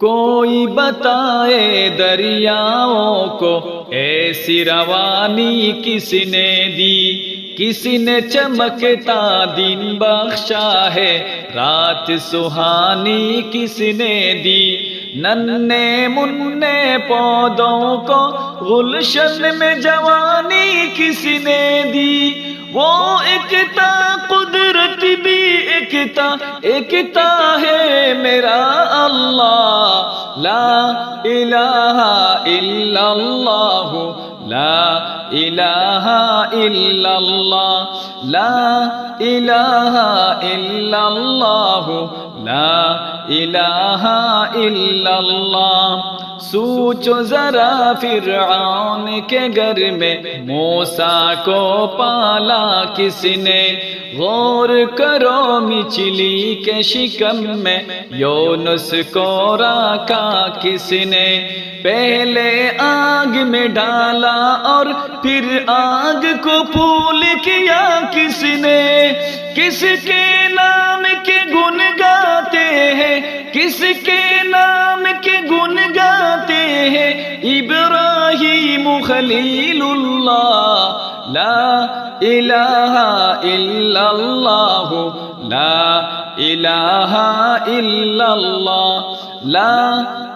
کوئی بتائے دریاؤں کو ایسی روانی کس نے دی، کس نے چمکتا دن بخشا ہے، رات سہانی کس نے دی، ننھے منھے پودوں کو گلشن میں جوانی کس نے دی، وہ ایکتا قدرت بھی ایکتا ہے میرا اللہ، لا الہ الا اللہ، لا الہ الا اللہ، لا الہ الا اللہ، لا الہ الا اللہ۔ سوچو ذرا فرعون کے گھر میں موسیٰ کو پالا کس نے، غور کرو مچھلی کے شکم میں یونس کو رکھا کس نے، پہلے آگ میں ڈالا اور پھر آگ کو پھول کیا کس نے، کس کے نام کے گن گاتے ہیں، کس کے نام کے گن گاتے ہیں، ابراہیم خلیل اللہ، لا الہ الا اللہ، لا الہ الا اللہ، لا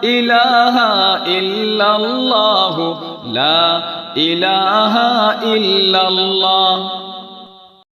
الہ الا اللہ، لا الہ الا اللہ۔